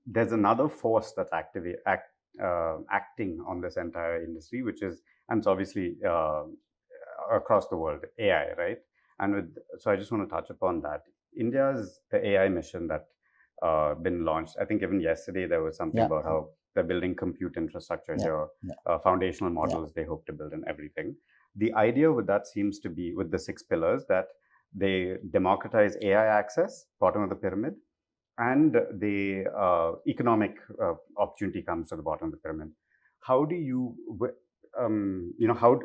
There's another force that's acting on this entire industry, which is, and it's obviously across the world, AI, right? And so I just want to touch upon that. India's the AI mission that been launched. I think even yesterday there was something about how they're building compute infrastructure here, foundational models they hope to build and everything. The idea with that seems to be with the 6 pillars that they democratize AI access, bottom of the pyramid, and the economic opportunity comes to the bottom of the pyramid. How do you,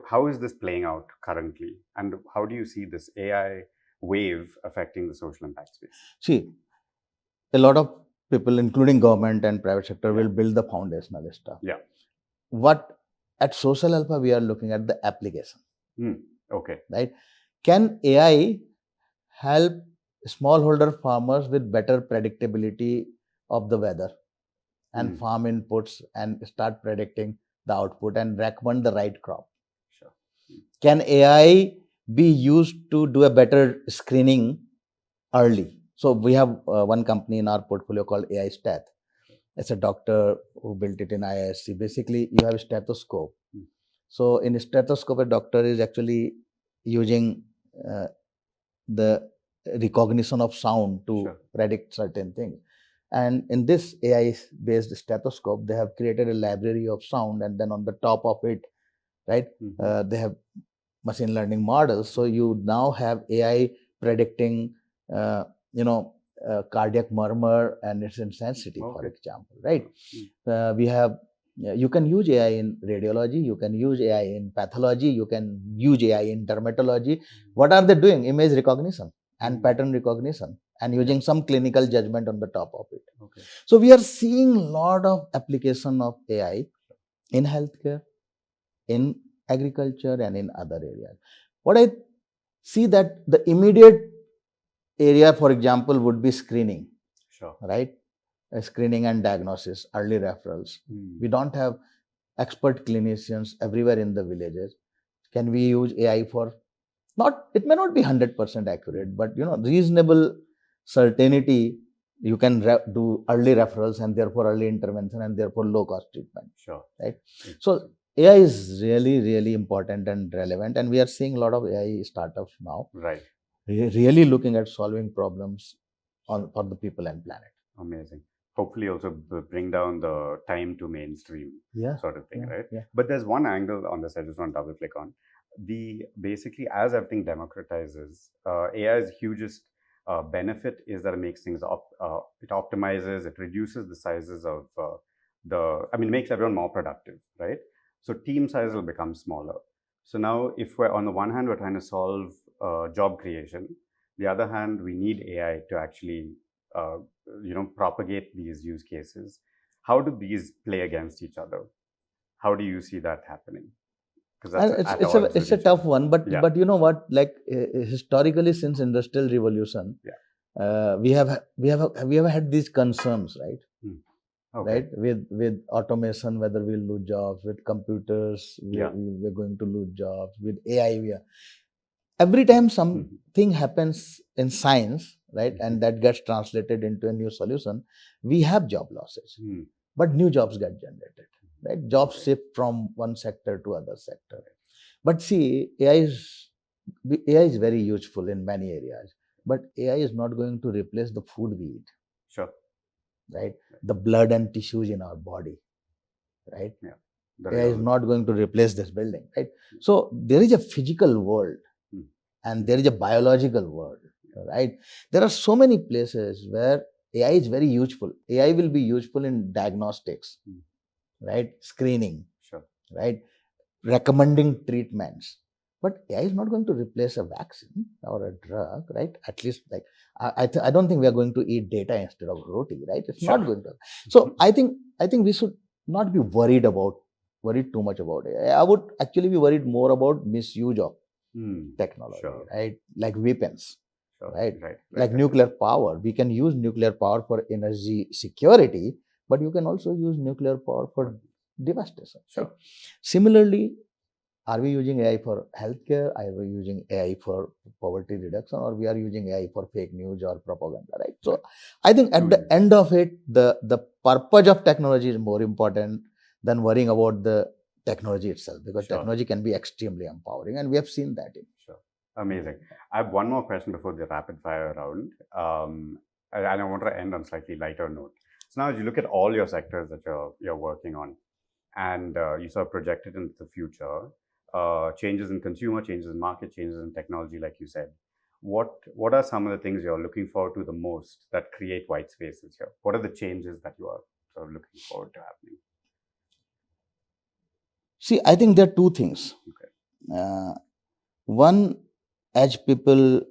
how is this playing out currently, and how do you see this AI wave affecting the social impact space? See, a lot of people, including government and private sector, will build the foundational stuff. Yeah. What at Social Alpha we are looking at the application. Okay. Right? Can AI help smallholder farmers with better predictability of the weather and farm inputs and start predicting the output and recommend the right crop? Sure. Can AI be used to do a better screening early? So we have one company in our portfolio called AI Stat. It's a doctor who built it in IISc. Basically, you have a stethoscope. So in a stethoscope, a doctor is actually using the recognition of sound to predict certain things. And in this AI-based stethoscope, they have created a library of sound, and then on the top of it, right, they have machine learning models. So you now have AI predicting, cardiac murmur and its intensity, for example, right? We have, you can use AI in radiology, you can use AI in pathology, you can use AI in dermatology. What are they doing? Image recognition and pattern recognition, and using some clinical judgment on the top of it. So we are seeing a lot of application of AI in healthcare, in agriculture, and in other areas. What I see that the immediate area, for example, would be screening. Right? Screening and diagnosis, early referrals. We don't have expert clinicians everywhere in the villages. Can we use AI for it may not be 100% accurate, but reasonable certainty, you can do early referrals and therefore early intervention and therefore low cost treatment. Right? So AI is really, really important and relevant, and we are seeing a lot of AI startups now. Right. Really looking at solving problems for the people and planet. Amazing. Hopefully also bring down the time to mainstream sort of thing, right? Yeah. But there's one angle on this I just want to double click on. Basically, as everything democratizes, AI's hugest benefit is that it makes things it optimizes, it reduces the sizes of makes everyone more productive, right? So team size will become smaller. So now if we're on the one hand, we're trying to solve job creation, the other hand, we need AI to actually propagate these use cases. How do these play against each other? How do you see that happening? It's a tough one, but you know what? Like historically, since industrial revolution, we have had these concerns, right? Right, with automation, whether we'll lose jobs, with computers, we're going to lose jobs, with AI. Every time something happens in science, right, and that gets translated into a new solution, we have job losses, but new jobs get generated. Right, jobs shift from one sector to other sector. But see, AI is very useful in many areas, but AI is not going to replace the food we eat. Sure. Right, the blood and tissues in our body. Right. AI is not going to replace this building. Right. So there is a physical world, and there is a biological world. Right. There are so many places where AI is very useful. AI will be useful in diagnostics. right? Screening, Sure. right? Recommending treatments. But AI is not going to replace a vaccine or a drug, right? At least, like, I don't think we are going to eat data instead of roti, right? It's Sure. not going to. So I think we should not be worried too much about AI. I would actually be worried more about misuse of technology, Sure. right? Like weapons, Sure. right? Right. Like nuclear power. We can use nuclear power for energy security, but you can also use nuclear power for devastation. Sure. Right? Similarly, are we using AI for healthcare? Are we using AI for poverty reduction, or we are using AI for fake news or propaganda, right? So I think at the end of it, the purpose of technology is more important than worrying about the technology itself, because technology can be extremely empowering, and we have seen that. Sure. Amazing. I have one more question before the rapid fire round. And I want to end on a slightly lighter note. So now as you look at all your sectors that you're working on, and you sort of project it into the future, changes in consumer, changes in market, changes in technology, like you said. What are some of the things you're looking forward to the most that create white spaces here? What are the changes that you are sort of looking forward to happening? See, I think there are two things. Okay. One, as people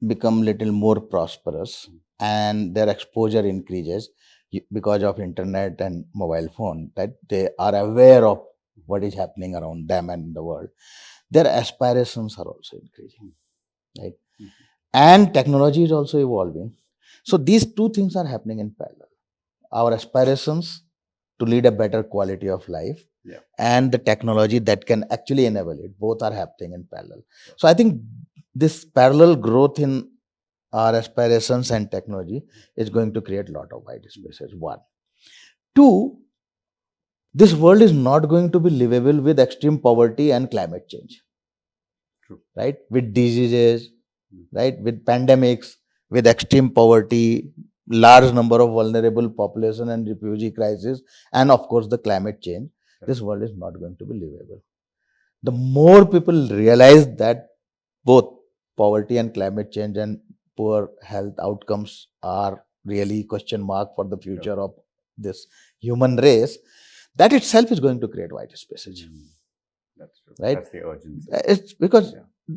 become little more prosperous and their exposure increases because of internet and mobile phone, that they are aware of what is happening around them and in the world, their aspirations are also increasing, right? And technology is also evolving. So these two things are happening in parallel. Our aspirations to lead a better quality of life, and the technology that can actually enable it, both are happening in parallel. So I think this parallel growth in our aspirations and technology is going to create a lot of white spaces. One. Two, this world is not going to be livable with extreme poverty and climate change. True. Right? With diseases, right? With pandemics, with extreme poverty, large number of vulnerable population and refugee crisis, and of course the climate change, this world is not going to be livable. The more people realize that both poverty and climate change and poor health outcomes are really question mark for the future of this human race, that itself is going to create white spaces. That's true. Right? That's the urgency. It's because,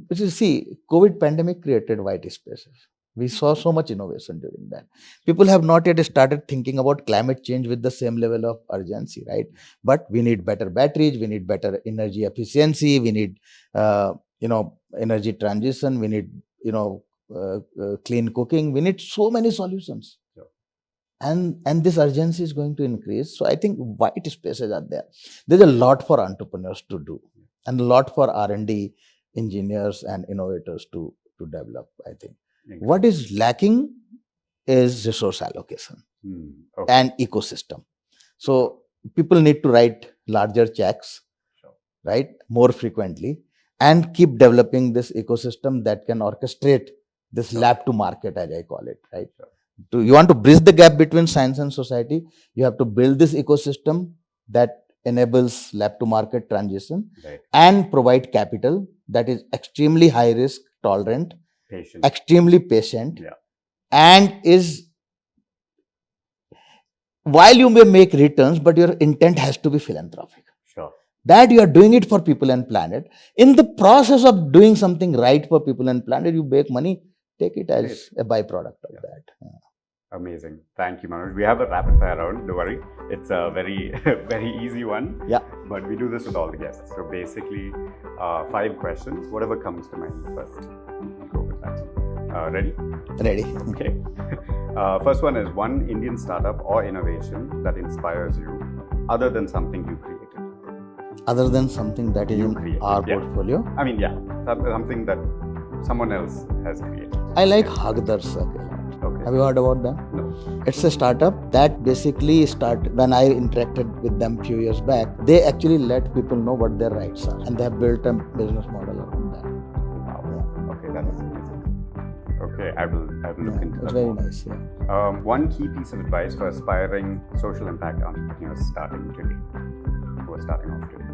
you see, COVID pandemic created white spaces. We saw so much innovation during that. People have not yet started thinking about climate change with the same level of urgency, right? But we need better batteries, we need better energy efficiency, we need, energy transition, we need, clean cooking, we need so many solutions. And this urgency is going to increase. So I think white spaces are there. There's a lot for entrepreneurs to do, and a lot for R&D engineers and innovators to develop, I think. What is lacking is resource allocation and ecosystem. So people need to write larger checks, right, more frequently, and keep developing this ecosystem that can orchestrate this lab to market, as I call it, right? You want to bridge the gap between science and society, you have to build this ecosystem that enables lab to market transition, and provide capital that is extremely high risk tolerant, extremely patient, and is, while you may make returns, but your intent has to be philanthropic. That you are doing it for people and planet. In the process of doing something right for people and planet, you make money, take it as a byproduct of that. Amazing. Thank you, Manoj. We have a rapid fire round. Don't worry. It's a very, very easy one. Yeah. But we do this with all the guests. So basically, 5 questions. Whatever comes to mind first. Go with that. Ready? Ready. Okay. First one is one Indian startup or innovation that inspires you, other than something you created. Other than something that is in our portfolio? I mean, something that someone else has created. I like Hagdar Circle. Okay. Have you heard about them? No. It's a startup that basically started when I interacted with them a few years back. They actually let people know what their rights are, and they have built a business model around that. Wow. Okay, that is amazing. Okay, I will look into that. It's very nice. Yeah. One key piece of advice for aspiring social impact entrepreneurs starting today, who are starting off today.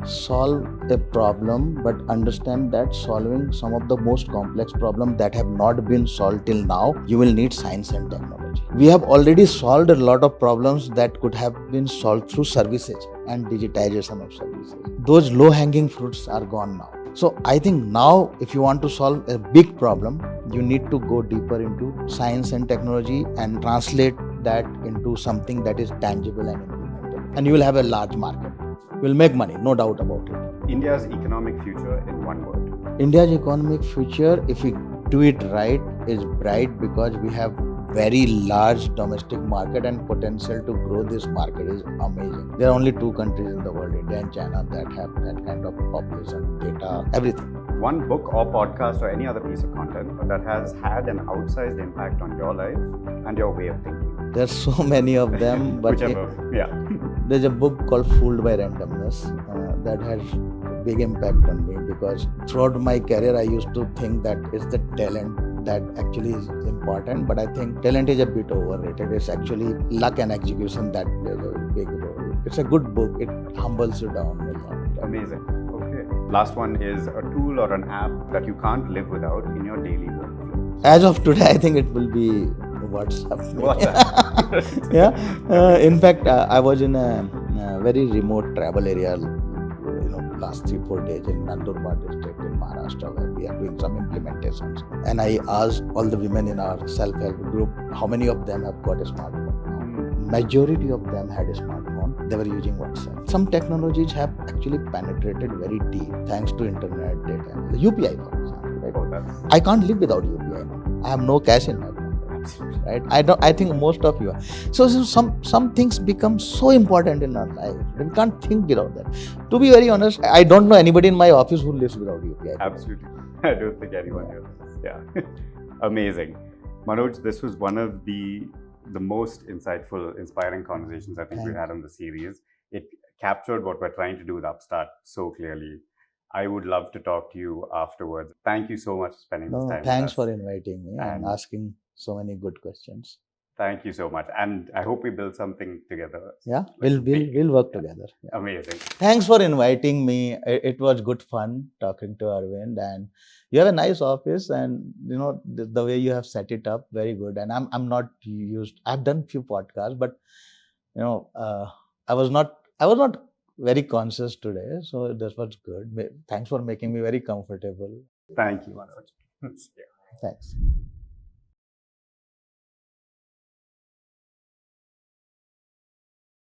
Solve a problem, but understand that solving some of the most complex problems that have not been solved till now, you will need science and technology. technology. We have already solved a lot of problems that could have been solved through services and digitization of services. Those low-hanging fruits are gone now. So I think now if you want to solve a big problem, you need to go deeper into science and technology and translate that into something that is tangible and implementable. And you will have a large market. You will make money, no doubt about it. India's economic future in one word. India's economic future, if we do it right, is bright because we have very large domestic market and potential to grow this market is amazing. There are only two countries in the world, India and China, that have that kind of population, data, everything. One book or podcast or any other piece of content that has had an outsized impact on your life and your way of thinking. There are so many of them, but there's a book called Fooled by Randomness that has a big impact on me because throughout my career I used to think that it's the talent that actually is important, but I think talent is a bit overrated. It's actually luck and execution that plays a big role. It's a good book. It humbles you down a lot. Amazing. Okay. Last one is a tool or an app that you can't live without in your daily workflow. As of today, I think it will be WhatsApp. Yeah. In fact, I was in a very remote travel area, last 3-4 days in Nandurbar district in Maharashtra, where we are doing some implementations. And I asked all the women in our self-help group, how many of them have got a smartphone? Majority of them had a smartphone. They were using WhatsApp. Some technologies have actually penetrated very deep thanks to internet data. The UPI, for example. Right? I can't live without UPI now. I have no cash in my pocket. Right? I think most of you are. So some things become so important in our life. We can't think without that. To be very honest, I don't know anybody in my office who lives without UPI. Absolutely. I don't think anyone here. Yeah. Amazing. Manoj, this was one of the most insightful, inspiring conversations I think we had on the series. It captured what we're trying to do with Upstart so clearly. I would love to talk to you afterwards. Thank you so much for spending this time Thanks with us. for inviting me and asking so many good questions. Thank you so much. And I hope we build something together. Yeah, we'll work together. Yeah. Amazing. Thanks for inviting me. It was good fun talking to Arvind, and you have a nice office, and the way you have set it up, very good. And I'm not used. I've done few podcasts, but I was not very conscious today, so this was good. Thanks for making me very comfortable. Thank you, Manoj. Thanks.